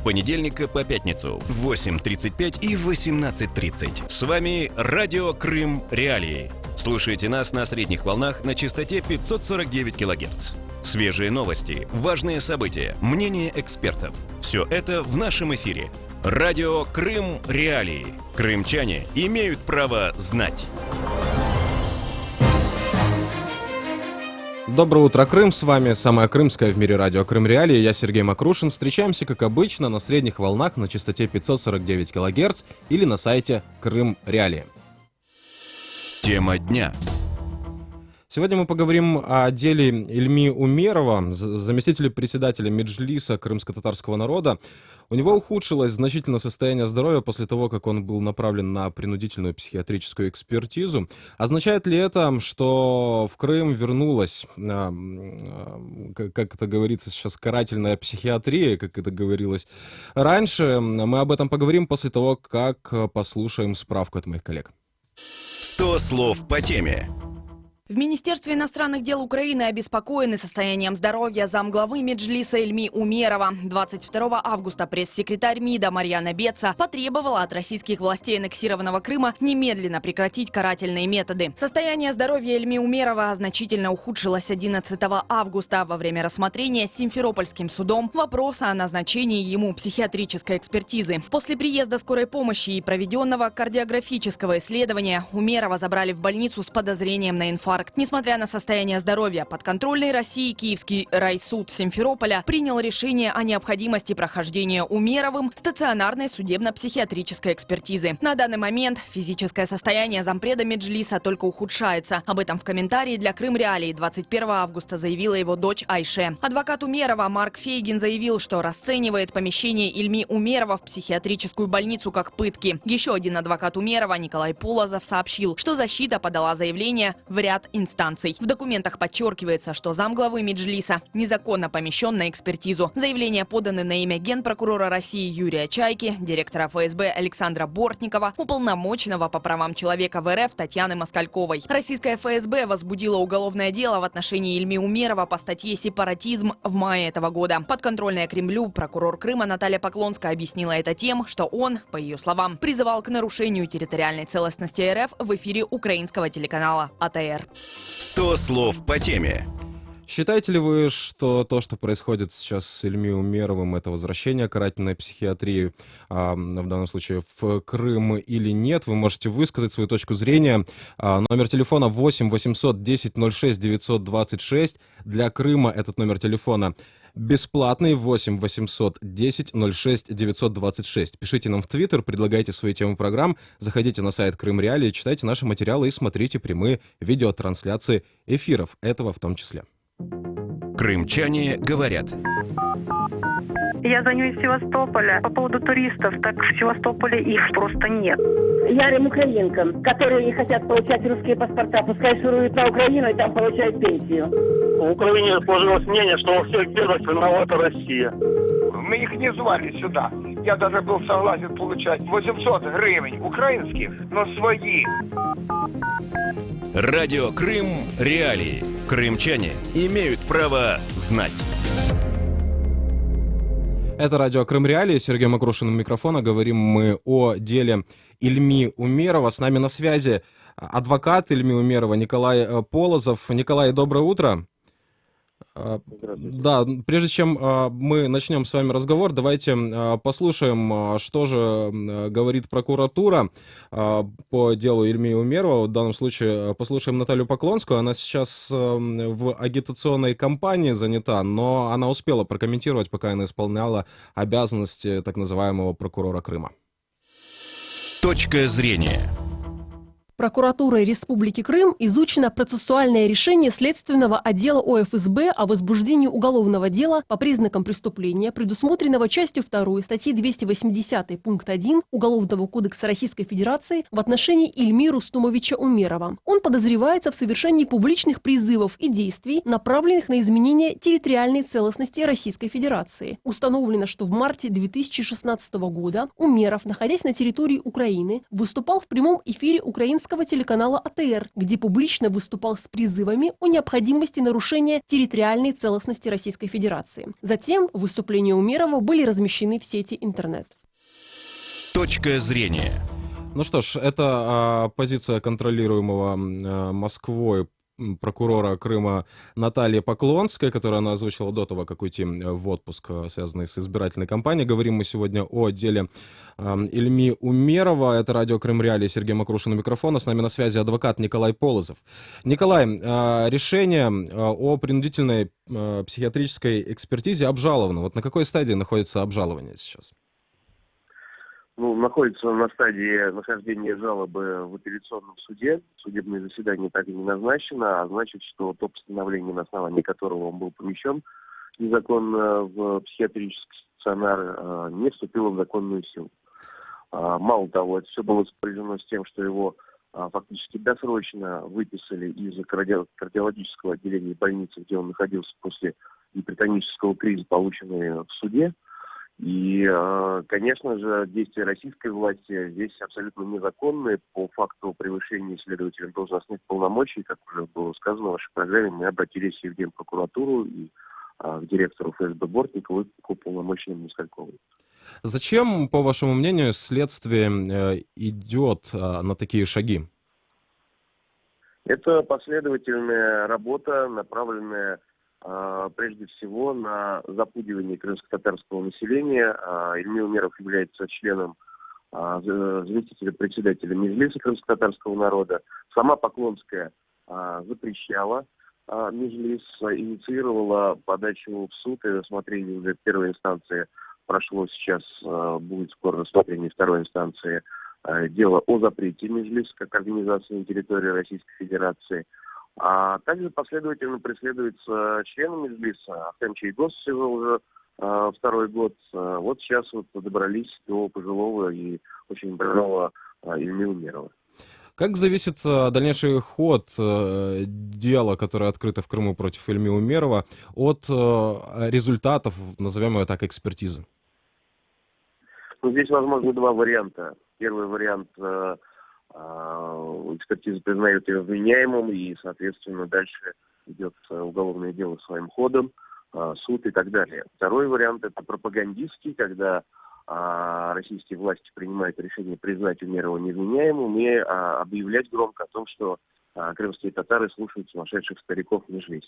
понедельника по пятницу в 8:35 и 18:30. С вами Радио Крым Реалии. Слушайте нас на средних волнах на частоте 549 кГц. Свежие новости, важные события, мнения экспертов. Все это в нашем эфире. Радио Крым Реалии. Крымчане имеют право знать. Доброе утро, Крым! С вами самое крымское в мире радио Крым Реалии. Я Сергей Макрушин. Встречаемся, как обычно, на средних волнах на частоте 549 кГц или на сайте Крым Реалии. Тема дня. Сегодня мы поговорим о деле Ильми Умерова, заместителя председателя Меджлиса крымско-татарского народа. У него ухудшилось значительно состояние здоровья после того, как он был направлен на принудительную психиатрическую экспертизу. Означает ли это, что в Крым вернулась, как это говорится сейчас, карательная психиатрия, как это говорилось раньше? Мы об этом поговорим после того, как послушаем справку от моих коллег. 100 слов по теме. В Министерстве иностранных дел Украины обеспокоены состоянием здоровья замглавы Меджлиса Ильми Умерова. 22 августа пресс-секретарь МИДа Марьяна Беца потребовала от российских властей аннексированного Крыма немедленно прекратить карательные методы. Состояние здоровья Ильми Умерова значительно ухудшилось 11 августа во время рассмотрения Симферопольским судом вопроса о назначении ему психиатрической экспертизы. После приезда скорой помощи и проведенного кардиографического исследования Умерова забрали в больницу с подозрением на инфаркт. Несмотря на состояние здоровья, подконтрольный России Киевский райсуд Симферополя принял решение о необходимости прохождения Умеровым стационарной судебно-психиатрической экспертизы. На данный момент физическое состояние зампреда Меджлиса только ухудшается. Об этом в комментарии для Крым Реалии 21 августа заявила его дочь Айше. Адвокат Умерова Марк Фейгин заявил, что расценивает помещение Ильми Умерова в психиатрическую больницу как пытки. Еще один адвокат Умерова Николай Полозов сообщил, что защита подала заявление в ряд инстанций. В документах подчеркивается, что замглавы Меджлиса незаконно помещен на экспертизу. Заявления поданы на имя генпрокурора России Юрия Чайки, директора ФСБ Александра Бортникова, уполномоченного по правам человека в РФ Татьяны Москальковой. Российская ФСБ возбудила уголовное дело в отношении Ильми Умерова по статье «Сепаратизм» в мае этого года. Подконтрольная Кремлю прокурор Крыма Наталья Поклонская объяснила это тем, что он, по ее словам, призывал к нарушению территориальной целостности РФ в эфире украинского телеканала АТР. 100 слов по теме. Считаете ли вы, что то, что происходит сейчас с Ильми Умеровым, это возвращение карательной психиатрии, в данном случае в Крым или нет? Вы можете высказать свою точку зрения. Номер телефона 8 800 10 06 926. Для Крыма этот номер телефона бесплатный, 8 800 10 06 926. Пишите нам в Твиттер, предлагайте свои темы программ, заходите на сайт Крым Реалии, читайте наши материалы и смотрите прямые видеотрансляции эфиров, этого в том числе. Крымчане говорят. Я звоню из Севастополя по поводу туристов. Так в Севастополе их просто нет. Ярым украинкам, которые не хотят получать русские паспорта, пускай шуруют на Украину и там получают пенсию. В Украине сложилось мнение, что во всех бедах виновата Россия. Мы их не звали сюда. Я даже был согласен получать 800 гривен украинских, но свои. Радио Крым Реалии. Крымчане имеют право знать. Это радио Крым Реалии. Сергей Макрушин у микрофона. Говорим мы о деле Ильми Умерова. С нами на связи адвокат Ильми Умерова Николай Полозов. Николай, доброе утро. Да, прежде чем мы начнем с вами разговор, давайте послушаем, что же говорит прокуратура по делу Ильми Умерова. В данном случае послушаем Наталью Поклонскую. Она сейчас в агитационной кампании занята, но она успела прокомментировать, пока она исполняла обязанности так называемого прокурора Крыма. Точка зрения. Прокуратурой Республики Крым изучено процессуальное решение Следственного отдела ОФСБ о возбуждении уголовного дела по признакам преступления, предусмотренного частью 2 статьи 280 пункт 1 Уголовного кодекса Российской Федерации в отношении Ильми Рустумовича Умерова. Он подозревается в совершении публичных призывов и действий, направленных на изменение территориальной целостности Российской Федерации. Установлено, что в марте 2016 года Умеров, находясь на территории Украины, выступал в прямом эфире украинского российского телеканала АТР, где публично выступал с призывами о необходимости нарушения территориальной целостности Российской Федерации. Затем выступления Умерова были размещены в сети интернет. Точка зрения. Ну что ж, это позиция контролируемого Москвой прокурора Крыма Натальи Поклонской, которую она озвучила до того, как уйти в отпуск, связанный с избирательной кампанией. Говорим мы сегодня о деле Ильми Умерова. Это радио Крым Реалии, Сергей Макрушин у микрофона. С нами на связи адвокат Николай Полозов. Николай, решение о принудительной психиатрической экспертизе обжаловано. Вот на какой стадии находится обжалование сейчас? Находится на стадии нахождения жалобы в апелляционном суде. Судебное заседание так и не назначено, а значит, что то постановление, на основании которого он был помещен незаконно в психиатрический стационар, не вступило в законную силу. Мало того, это все было сопряжено с тем, что его фактически досрочно выписали из кардиологического отделения больницы, где он находился после гипертонического криза, полученного в суде. И, конечно же, действия российской власти здесь абсолютно незаконные. По факту превышения следователем должностных полномочий, как уже было сказано в вашей программе, мы обратились и в Генпрокуратуру, и к директору ФСБ Бортникову, и к уполномоченному Москалькову. Зачем, по вашему мнению, следствие идет на такие шаги? Это последовательная работа, направленная прежде всего на запугивание крымско-татарского населения. Ильми Умеров является членом заместителя председателя Меджлиса крымско-татарского народа. Сама Поклонская запрещала Меджлис, инициировала подачу в суд и рассмотрение уже первой инстанции прошло сейчас, будет скоро рассмотрение второй инстанции, дело о запрете Меджлиса как организации на территории Российской Федерации. А также последовательно преследуется члены Меджлиса. Ахтем Чайгоз уже второй год. Вот сейчас добрались до пожилого и очень больного Ильми Умерова. Как зависит дальнейший ход дела, которое открыто в Крыму против Ильми Умерова, от результатов, назовем его так, экспертизы? Здесь возможно два варианта. Первый вариант — экспертиза признает его вменяемым, и, соответственно, дальше идет уголовное дело своим ходом, суд и так далее. Второй вариант — это пропагандистский, когда российские власти принимают решение признать Умерова невменяемым и объявлять громко о том, что крымские татары слушают сумасшедших стариков в Меджлисе.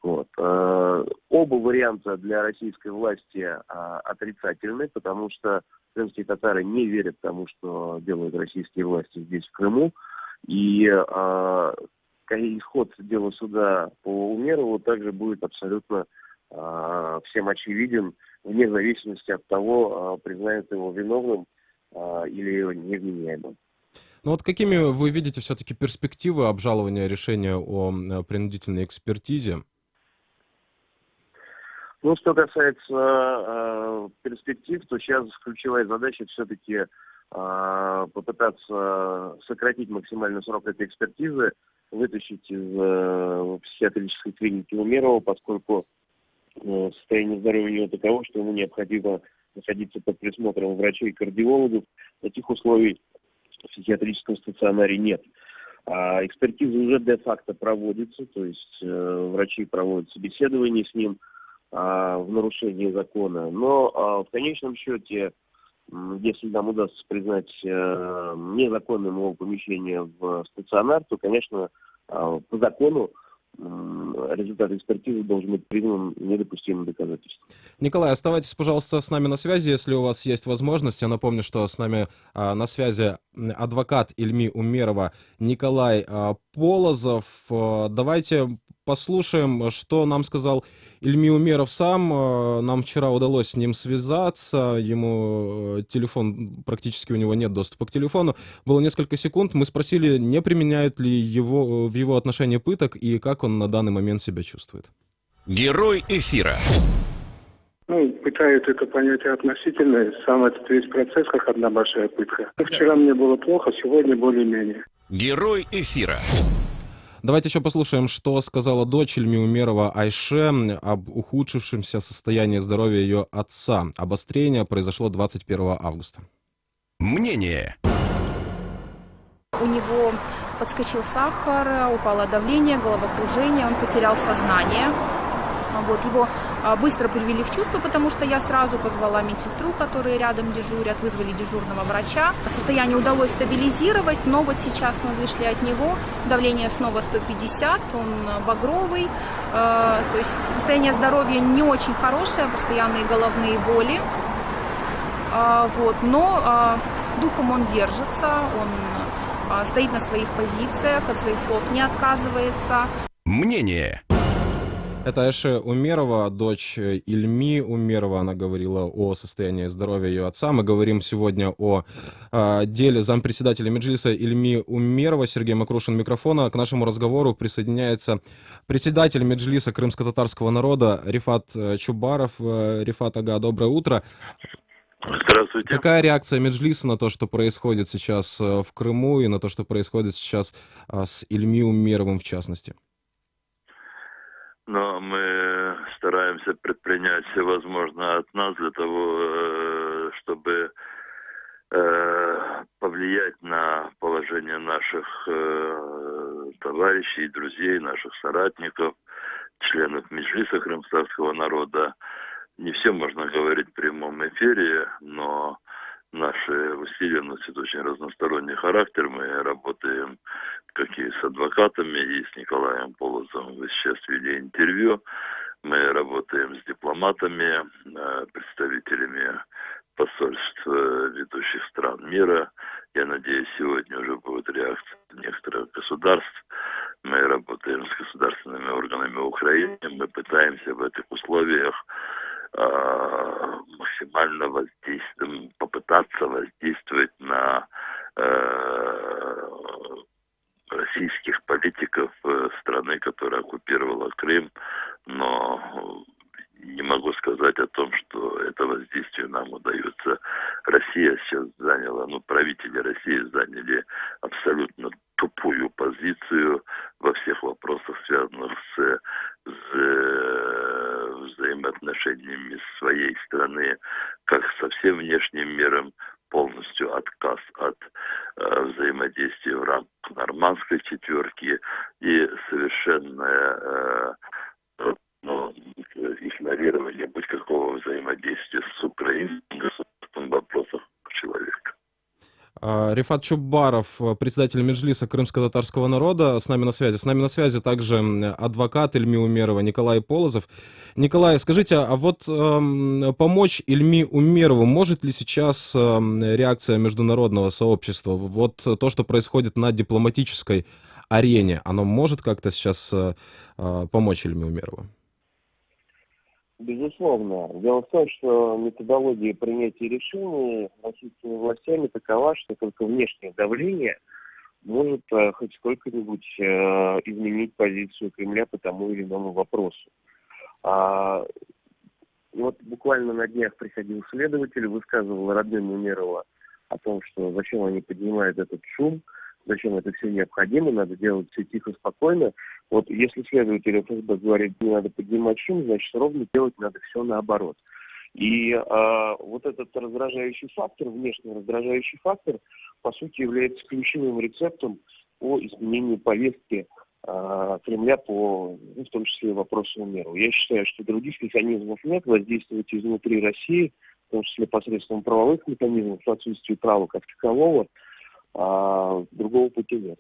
Оба варианта для российской власти отрицательны, потому что крымские татары не верят тому, что делают российские власти здесь, в Крыму. И исход дела суда по Умерову также будет абсолютно всем очевиден, вне зависимости от того, признают его виновным или невменяемым. Ну вот какими вы видите все-таки перспективы обжалования решения о принудительной экспертизе? Что касается перспектив, то сейчас ключевая задача все-таки попытаться сократить максимально срок этой экспертизы, вытащить из психиатрической клиники Умерова, поскольку состояние здоровья у него таково, что ему необходимо находиться под присмотром врачей и кардиологов. Таких условий в психиатрическом стационаре нет. Экспертиза уже де-факто проводится, то есть врачи проводят собеседование с ним в нарушении закона. Но в конечном счете, если нам удастся признать незаконным его помещение в стационар, то, конечно, по закону результат экспертизы должен быть признан недопустимым доказательством. Николай, оставайтесь, пожалуйста, с нами на связи, если у вас есть возможность. Я напомню, что с нами на связи адвокат Ильми Умерова Николай Полозов. Давайте послушаем, что нам сказал Ильми Умеров сам. Нам вчера удалось с ним связаться. Ему телефон, практически у него нет доступа к телефону. Было несколько секунд. Мы спросили, не применяют ли в его отношении пыток и как он на данный момент себя чувствует. Герой эфира. Пытают это понятие относительное. Сам этот весь процесс как одна большая пытка. Вчера мне было плохо, сегодня более-менее. Герой эфира. Давайте еще послушаем, что сказала дочь Ильми Умерова Айше об ухудшившемся состоянии здоровья ее отца. Обострение произошло 21 августа. Мнение. У него подскочил сахар, упало давление, головокружение, он потерял сознание. Вот, его быстро привели в чувство, потому что я сразу позвала медсестру, которые рядом дежурят, вызвали дежурного врача. Состояние удалось стабилизировать, но вот сейчас мы вышли от него, давление снова 150, он багровый, то есть состояние здоровья не очень хорошее, постоянные головные боли, вот, но духом он держится, он стоит на своих позициях, от своих слов не отказывается. Мнение. Это Айше Умерова, дочь Ильми Умерова. Она говорила о состоянии здоровья ее отца. Мы говорим сегодня о деле зампредседателя Меджлиса Ильми Умерова. Сергей Макрушин, микрофона. К нашему разговору присоединяется председатель Меджлиса крымско-татарского народа Рифат Чубаров. Рифат ага, доброе утро. Здравствуйте. Какая реакция Меджлиса на то, что происходит сейчас в Крыму и на то, что происходит сейчас с Ильми Умеровым в частности? Но мы стараемся предпринять все возможное от нас для того, чтобы повлиять на положение наших товарищей, друзей, наших соратников, членов Меджлиса крымского народа. Не все можно говорить в прямом эфире, но наши усилия носят очень разносторонний характер. Мы работаем как и с адвокатами, и с Николаем Полозовым. Вы сейчас вели интервью. Мы работаем с дипломатами, представителями посольств ведущих стран мира. Я надеюсь, сегодня уже будет реакция некоторых государств. Мы работаем с государственными органами Украины. Мы пытаемся в этих условиях максимально попытаться воздействовать на российских политиков страны, которая оккупировала Крым, но не могу сказать о том, что это воздействие нам удается. Россия сейчас заняла, правители России заняли абсолютно тупую позицию во всех вопросах, связанных с взаимоотношениями своей страны, как со всем внешним миром, полностью отказ от взаимодействия в рамках нормандской четверки и совершенное игнорирование будь какого взаимодействия с украинским государством в вопросах человека. Рифат Чубаров, председатель Меджлиса крымско-татарского народа, с нами на связи. С нами на связи также адвокат Ильми Умерова Николай Полозов. Николай, скажите, а вот помочь Ильми Умерову может ли сейчас реакция международного сообщества? Вот то, что происходит на дипломатической арене, оно может как-то сейчас помочь Ильми Умерову? Безусловно. Дело в том, что методология принятия решений российскими властями такова, что только внешнее давление может хоть сколько-нибудь изменить позицию Кремля по тому или иному вопросу. Вот буквально на днях приходил следователь, высказывал родным Умерова о том, что зачем они поднимают этот шум, зачем это все необходимо, надо делать все тихо, спокойно. Вот если следователь ФСБ говорит, не надо поднимать шум, значит, ровно делать надо все наоборот. И вот этот раздражающий фактор, внешний раздражающий фактор, по сути, является ключевым рецептом по изменению повестки Кремля по, в том числе, вопросу Умерова. Я считаю, что других механизмов нет, воздействовать изнутри России, в том числе посредством правовых механизмов, в отсутствии права как такового, другого пути нет.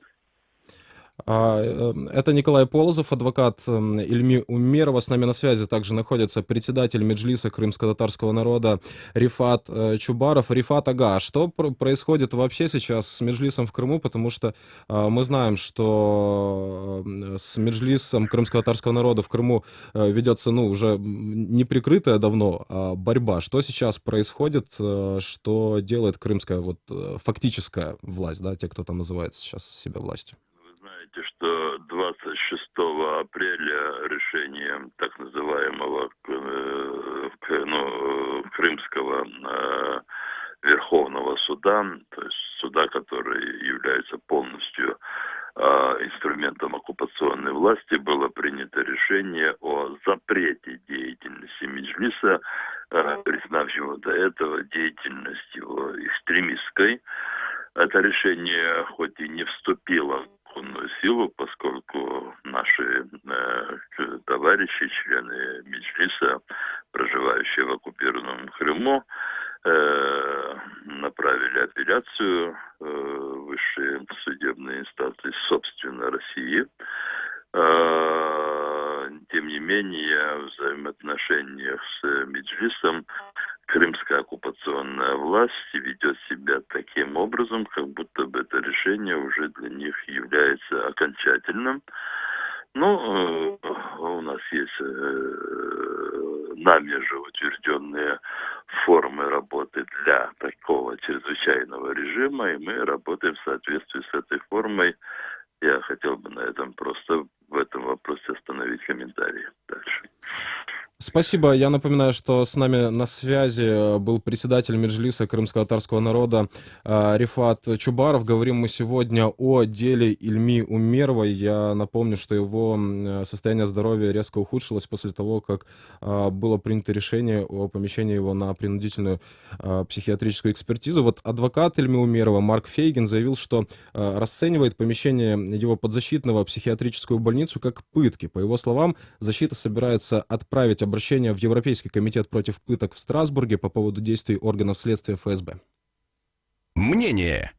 Это Николай Полозов, адвокат Ильми Умерова. С нами на связи также находится председатель Меджлиса крымско-татарского народа Рифат Чубаров. Рифат ага, что происходит вообще сейчас с Меджлисом в Крыму? Потому что мы знаем, что с Меджлисом крымско-татарского народа в Крыму ведется, уже неприкрытая давно борьба. Что сейчас происходит, что делает крымская фактическая власть, те, кто там называет сейчас себя властью? Знаете, что 26 апреля решением так называемого Крымского Верховного суда, то есть суда, который является полностью инструментом оккупационной власти, было принято решение о запрете деятельности Меджлиса, признав его до этого деятельность его экстремистской. Это решение хоть и не вступило в законную силу, поскольку наши товарищи, члены Меджлиса, проживающие в оккупированном Крыму, направили апелляцию в высшие судебные инстанции, собственно, России. Тем не менее, в взаимоотношениях с Меджлисом крымская оккупационная власть ведет себя таким образом, как будто бы это решение уже для них является окончательным. Ну, у нас есть нами же утвержденные формы работы для такого чрезвычайного режима, и мы работаем в соответствии с этой формой. Я хотел бы на этом просто в этом вопросе остановить комментарии дальше. Спасибо. Я напоминаю, что с нами на связи был председатель Меджлиса крымско-татарского народа Рифат Чубаров. Говорим мы сегодня о деле Ильми Умеровой. Я напомню, что его состояние здоровья резко ухудшилось после того, как было принято решение о помещении его на принудительную психиатрическую экспертизу. Вот адвокат Ильми Умерова Марк Фейгин заявил, что расценивает помещение его подзащитного в психиатрическую больницу как пытки. По его словам, защита собирается отправить обращение в Европейский комитет против пыток в Страсбурге по поводу действий органов следствия ФСБ. Мнение.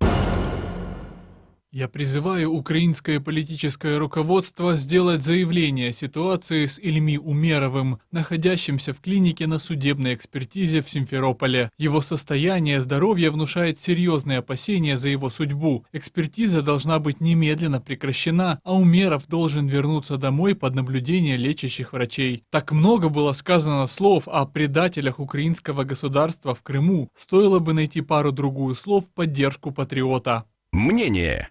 Я призываю украинское политическое руководство сделать заявление о ситуации с Ильми Умеровым, находящимся в клинике на судебной экспертизе в Симферополе. Его состояние здоровья внушает серьезные опасения за его судьбу. Экспертиза должна быть немедленно прекращена, а Умеров должен вернуться домой под наблюдение лечащих врачей. Так много было сказано слов о предателях украинского государства в Крыму. Стоило бы найти пару-другую слов в поддержку патриота. Мнение.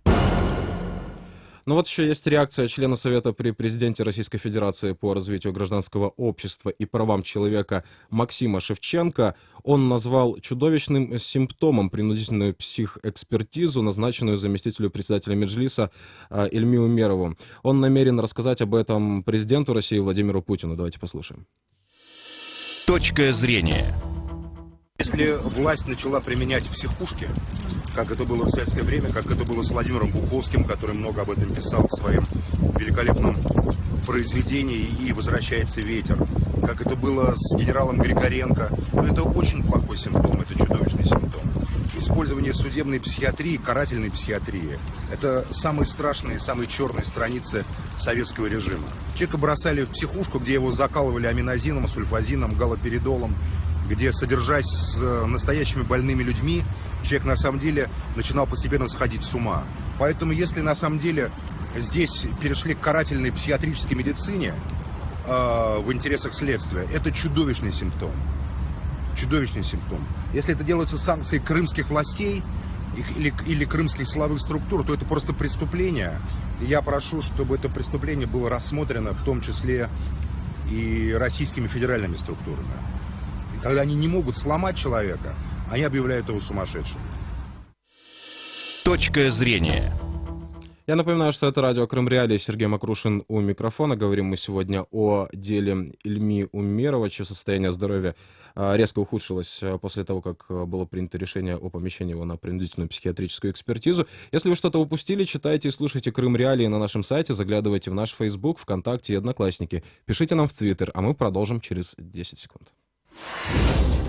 Ну вот еще есть реакция члена Совета при президенте Российской Федерации по развитию гражданского общества и правам человека Максима Шевченко. Он назвал чудовищным симптомом принудительную психэкспертизу, назначенную заместителю председателя Меджлиса Ильми Умерову. Он намерен рассказать об этом президенту России Владимиру Путину. Давайте послушаем. Точка зрения. Если власть начала применять психушки, как это было в советское время, как это было с Владимиром Буковским, который много об этом писал в своем великолепном произведении «И возвращается ветер», как это было с генералом Григоренко, то это очень плохой симптом, это чудовищный симптом. Использование судебной психиатрии, карательной психиатрии – это самые страшные, самые черные страницы советского режима. Человека бросали в психушку, где его закалывали аминозином, сульфазином, галоперидолом, где, содержась с настоящими больными людьми, человек на самом деле начинал постепенно сходить с ума. Поэтому если на самом деле здесь перешли к карательной психиатрической медицине в интересах следствия, это чудовищный симптом. Чудовищный симптом. Если это делается санкцией крымских властей или крымских силовых структур, то это просто преступление. И я прошу, чтобы это преступление было рассмотрено в том числе и российскими федеральными структурами. Когда они не могут сломать человека, они объявляют его сумасшедшим. Точка зрения. Я напоминаю, что это радио Крым Реалии, Сергей Макрушин у микрофона. Говорим мы сегодня о деле Ильми Умерова, чье состояние здоровья резко ухудшилось после того, как было принято решение о помещении его на принудительную психиатрическую экспертизу. Если вы что-то упустили, читайте и слушайте Крым Реалии на нашем сайте, заглядывайте в наш Facebook, ВКонтакте и Одноклассники. Пишите нам в Твиттер, а мы продолжим через 10 секунд.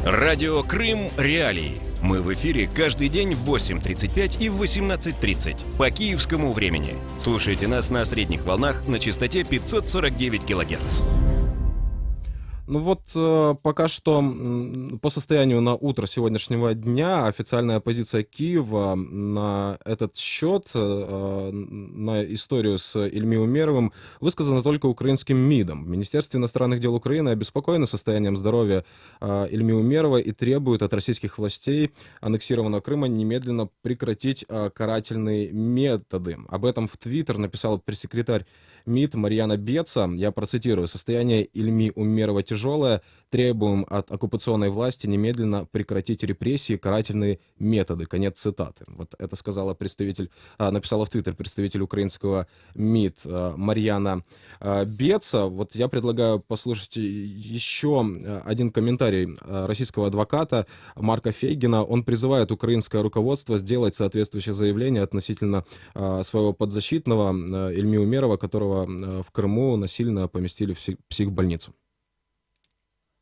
Радио Крым Реалии. Мы в эфире каждый день в 8:35 и в 18:30 по киевскому времени. Слушайте нас на средних волнах на частоте 549 кГц. Ну вот, пока что по состоянию на утро сегодняшнего дня официальная позиция Киева на этот счет, на историю с Ильми Умеровым, высказана только украинским МИДом. В Министерстве иностранных дел Украины обеспокоены состоянием здоровья Ильми Умерова и требуют от российских властей аннексированного Крыма немедленно прекратить карательные методы. Об этом в Твиттер написал пресс-секретарь МИД Марьяна Беца. Я процитирую: «Состояние Ильми Умерова тяжелое. тяжелое. Требуем от оккупационной власти немедленно прекратить репрессии и карательные методы». Конец цитаты. Вот это написала в Твиттер представитель украинского МИД Марьяна Беца. Вот я предлагаю послушать еще один комментарий российского адвоката Марка Фейгина. Он призывает украинское руководство сделать соответствующее заявление относительно своего подзащитного Ильми Умерова, которого в Крыму насильно поместили в психбольницу.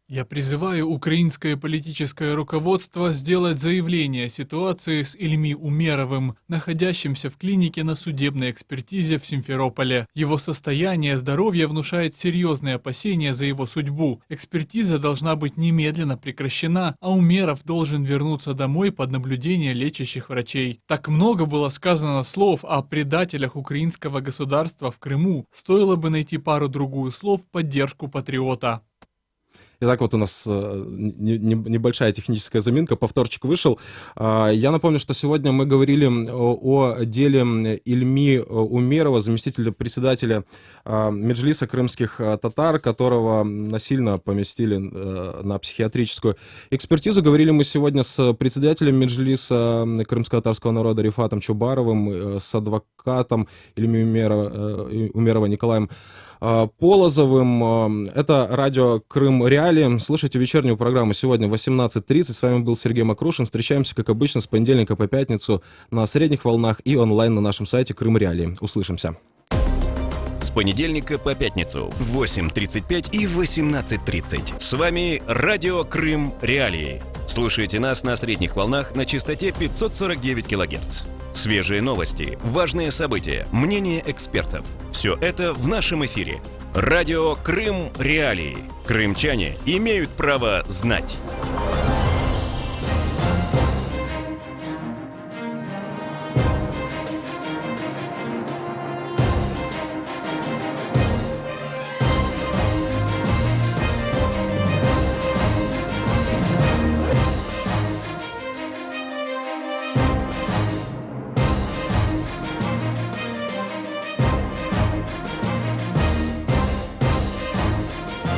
Я призываю украинское политическое руководство сделать заявление о ситуации с Ильми Умеровым, находящимся в клинике на судебной экспертизе в Симферополе. Его состояние здоровья внушает серьезные опасения за его судьбу. Экспертиза должна быть немедленно прекращена, а Умеров должен вернуться домой под наблюдение лечащих врачей. Так много было сказано слов о предателях украинского государства в Крыму. Стоило бы найти пару-другую слов в поддержку патриота. Итак, вот у нас небольшая техническая заминка, повторчик вышел. Я напомню, что сегодня мы говорили о деле Ильми Умерова, заместителя председателя Меджлиса крымских татар, которого насильно поместили на психиатрическую экспертизу. Говорили мы сегодня с председателем Меджлиса крымско-татарского народа Рифатом Чубаровым, с адвокатом Ильми Умерова Николаем Полозовым. Это радио Крым Реалии. Слушайте вечернюю программу сегодня в 18:30. С вами был Сергей Макрушин. Встречаемся, как обычно, с понедельника по пятницу на средних волнах и онлайн на нашем сайте Крым Реалии. Услышимся. С понедельника по пятницу в 8:35 и 18:30. С вами радио Крым Реалии. Слушайте нас на средних волнах на частоте 549 кГц. Свежие новости, важные события, мнения экспертов. Все это в нашем эфире. Радио Крым Реалии. Крымчане имеют право знать.